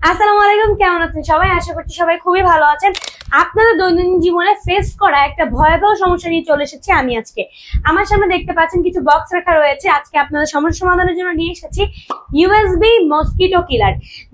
আসসালামু আলাইকুম, কেমন আছেন সবাই? আশা করছি সবাই খুবই ভালো আছেন। আপনাদের দৈনন্দিন জীবনে ফেস করা একটা ভয়াবহ সমস্যা নিয়ে চলে এসেছি আমি আজকে। আমার সামনে দেখতে পাচ্ছেন কিছু বক্স রাখা রয়েছে। আজকে আপনাদের সমস্যা সমাধানের জন্য নিয়ে এসেছি ইউএসবি মসকিটো কিলার,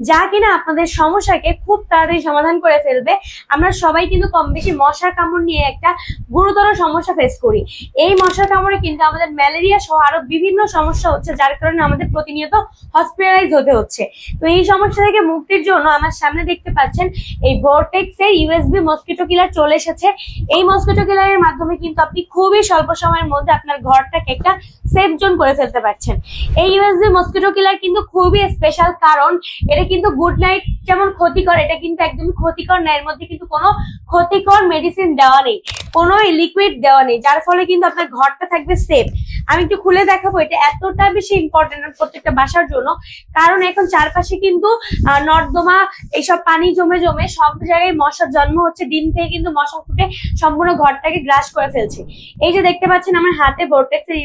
যা কিনা আপনাদের সমস্যাকে খুব তাড়াতাড়ি সমাধান করে ফেলবে। আমরা সবাই কিন্তু কম বেশি মশার কামড় নিয়ে একটা গুরুতর সমস্যা ফেস করি। এই মশার কামড়ে কিন্তু আমাদের ম্যালেরিয়া সহ আরো বিভিন্ন সমস্যা হচ্ছে, যার কারণে আমাদের প্রতিনিয়ত হসপিটালাইজ হতে হচ্ছে। তো এই সমস্যা থেকে মুক্তির জন্য আমার সামনে দেখতে পাচ্ছেন এই ভর্টেক্স এর ইউএসবি মসকিটো কিলার চলে এসেছে। এই মসকিটো কিলারের মাধ্যমে কিন্তু আপনি খুবই স্বল্প সময়ের মধ্যে আপনার ঘরটাকে একটা সেফ জোন করে ফেলতে পারছেন। এই ইউএসবি মসকিটো কিলার কিন্তু খুবই স্পেশাল, কারণ এটা কিন্তু গুড নাইট যেমন ক্ষতিকর, এটা কিন্তু একদমই ক্ষতিকর না। এর মধ্যে কিন্তু কোনো ক্ষতিকর মেডিসিন দেওয়া নেই, কোনো লিকুইড দেওয়া নেই, যার ফলে কিন্তু আপনার ঘরটা থাকবে সেফ। আমি একটু খুলে দেখাবো। এটা এতটা বেশি ইম্পর্টেন্ট প্রত্যেকটা বাসার জন্য, কারণ এখন চারপাশে কিন্তু নর্দমা এইসব পানি জমে জমে সব জায়গায় মশার জন্ম হচ্ছে। ডিম থেকে কিন্তু মশা ফুটে সম্পূর্ণ ঘরটাকে গ্রাস করে ফেলছে। এই যে দেখতে পাচ্ছেন আমার হাতে ভর্টেক্স এর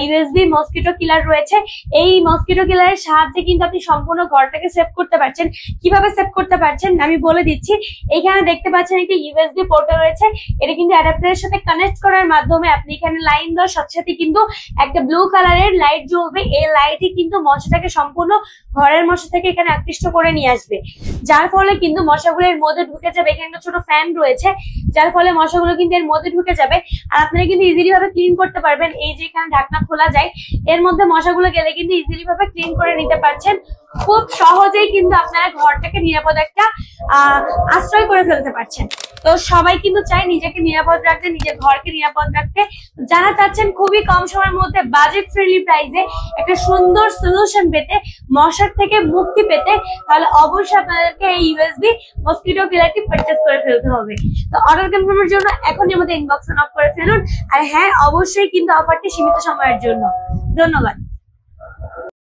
ইউএসবি মসকিটো কিলার রয়েছে। এই মসকিটো কিলারের সাহায্যে কিন্তু আপনি সম্পূর্ণ ঘরটাকে সেভ করতে পারছেন। কিভাবে সেভ করতে পারছেন আমি বলে দিচ্ছি। এইখানে দেখতে পাচ্ছেন একটা ইউএসবি পোর্ট রয়েছে। এটা কিন্তু অ্যাডাপ্টারের সাথে কানেক্ট করার মাধ্যমে আপনি এখানে লাইন দেওয়ার সাথে সাথে কিন্তু একটা ব্লু কালারের লাইট জ্বলবে। এই লাইটই কিন্তু মশাটাকে সম্পূর্ণ ঘরের মশা থেকে এখানে আকৃষ্ট করে নিয়ে আসবে, যার ফলে কিন্তু মশাগুলো এর মধ্যে ঢুকে যাবে। এখানে একটা ছোট ফ্যান রয়েছে, যার ফলে মশাগুলো কিন্তু এর মধ্যে ঢুকে যাবে। আর আপনারা কিন্তু ইজিলি ভাবে ক্লিন করতে পারবেন। এই যে এখানে ঢাকনা খোলা যায়, এর মধ্যে মশাগুলো গেলে কিন্তু ইজিলি ভাবে ক্লিন করে নিতে পারছেন। খুব সহজেই কিন্তু আপনারা ঘরটাকে নিরাপদ একটা আশ্রয় করে ফেলতে পারছেন। তো সবাই কিন্তু চায় নিজেকে নিরাপদ রাখতে, নিজের ঘরকে নিরাপদ রাখতে। যারা চাচ্ছেন খুবই কম সময়ের মধ্যে বাজেট ফ্রেন্ডলি প্রাইসে একটা সুন্দর সলিউশন পেতে, মশার থেকে মুক্তি পেতে, তাহলে অবশ্যই আপনাদেরকে এই ইউএসবি মসকিটো কিলারটি পারচেজ করে ফেলতে হবে। তো অর্ডার কনফার্মের জন্য এখনই আমাদের ইনবক্সে নক করে ফেলুন। আর হ্যাঁ, অবশ্যই কিন্তু অফারটি সীমিত সময়ের জন্য। ধন্যবাদ।